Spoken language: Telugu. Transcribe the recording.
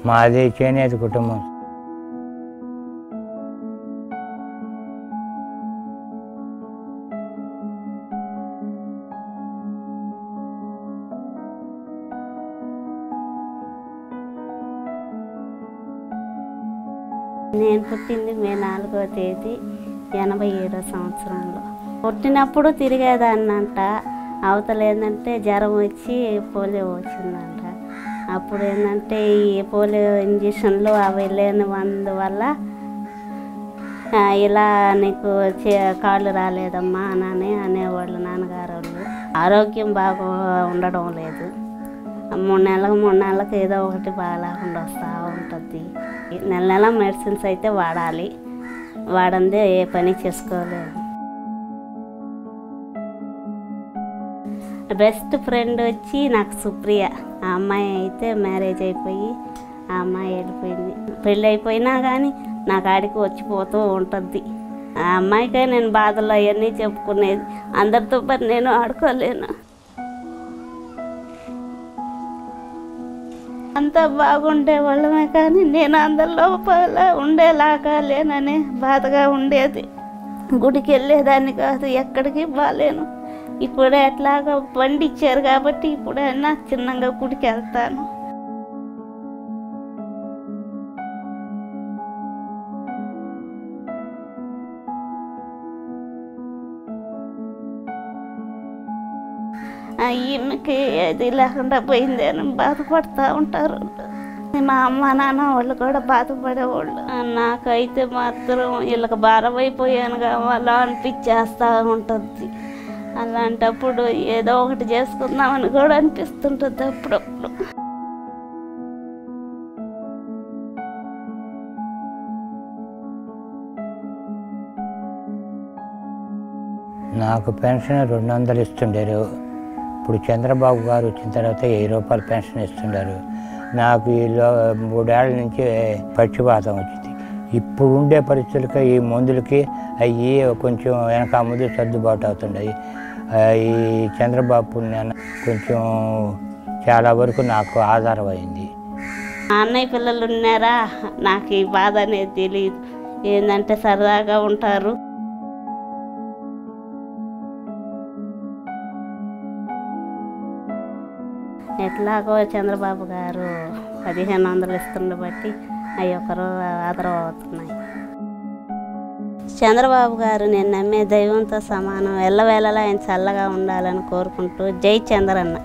మాది చేనేత కుటుంబం. నేను పుట్టింది మే 4వ తేదీ 87వ సంవత్సరంలో. పుట్టినప్పుడు తిరిగేదాన్నంట. అవతల ఏంటంటే జ్వరం వచ్చి పోలియో వచ్చిందంట. అప్పుడు ఏంటంటే ఈ పోలియో ఇంజక్షన్లు అవి లేనివందువల్ల ఇలా నీకు కాళ్ళు రాలేదమ్మా అని అనేవాళ్ళు నాన్నగారు వాళ్ళు. ఆరోగ్యం బాగా ఉండడం లేదు. 3 నెలలకు ఏదో ఒకటి బాగాలేకుండా వస్తూ ఉంటుంది. నెల మెడిసిన్స్ అయితే వాడాలి. వాడందే ఏ పని చేసుకోలేము. బెస్ట్ ఫ్రెండ్ వచ్చి నాకు సుప్రియ. ఆ అమ్మాయి అయితే మ్యారేజ్ అయిపోయి ఆ అమ్మాయి వెళ్ళిపోయింది. పెళ్ళి అయిపోయినా కానీ నా కాడికి వచ్చిపోతూ ఉంటుంది. ఆ అమ్మాయికే నేను బాధలు అవన్నీ చెప్పుకునేది. అందరితో పాటు నేను ఆడుకోలేను. అంతా బాగుండే వాళ్ళమే కానీ నేను అందరి లోపల ఉండేలాగా లేననే బాధగా ఉండేది. గుడికి వెళ్ళేదాన్ని కాదు, ఎక్కడికి బాలేను. ఇప్పుడే ఎట్లాగా బండి ఇచ్చారు కాబట్టి ఇప్పుడైనా చిన్నగా గుడికి వెళ్తాను. ఈమెకి ఏది లేకుండా పోయిందని బాధపడుతూ ఉంటారు. మా అమ్మ నాన్న వాళ్ళు కూడా బాధపడేవాళ్ళు. నాకైతే మాత్రం వీళ్ళకి భారం అయిపోయాను కావాలా అనిపించేస్తూ ఉంటుంది. అలాంటప్పుడు ఏదో ఒకటి చేసుకుందామని కూడా అనిపిస్తుంటుంది అప్పుడప్పుడు. నాకు పెన్షన్ 200 ఇస్తుండారు. ఇప్పుడు చంద్రబాబు గారు వచ్చిన తర్వాత 1000 రూపాయలు పెన్షన్ ఇస్తున్నారు. నాకు ఈ 3 ఏళ్ల నుంచి పక్షపాతం వచ్చింది. ఇప్పుడు ఉండే పరిస్థితులకి ఈ మందులకి అవి కొంచెం వెనక ముందు సర్దుబాటు అవుతున్నాయి. ఈ చంద్రబాబు పుణ్యాన కొంచెం చాలా వరకు నాకు ఆధారం అయింది. అన్నయ్య పిల్లలు ఉన్నారా, నాకు ఈ బాధ అనేది తెలియదు. ఏంటంటే సరదాగా ఉంటారు. ఎట్లాగో చంద్రబాబు గారు 1500 ఇస్తుండ బట్టి అవి ఒకరు ఆదరవ అవుతున్నాయి. చంద్రబాబు గారు నేను నమ్మే దైవంతో సమానం. ఎల్లవేళలా ఆయన చల్లగా ఉండాలని కోరుకుంటూ జై చంద్రన్న.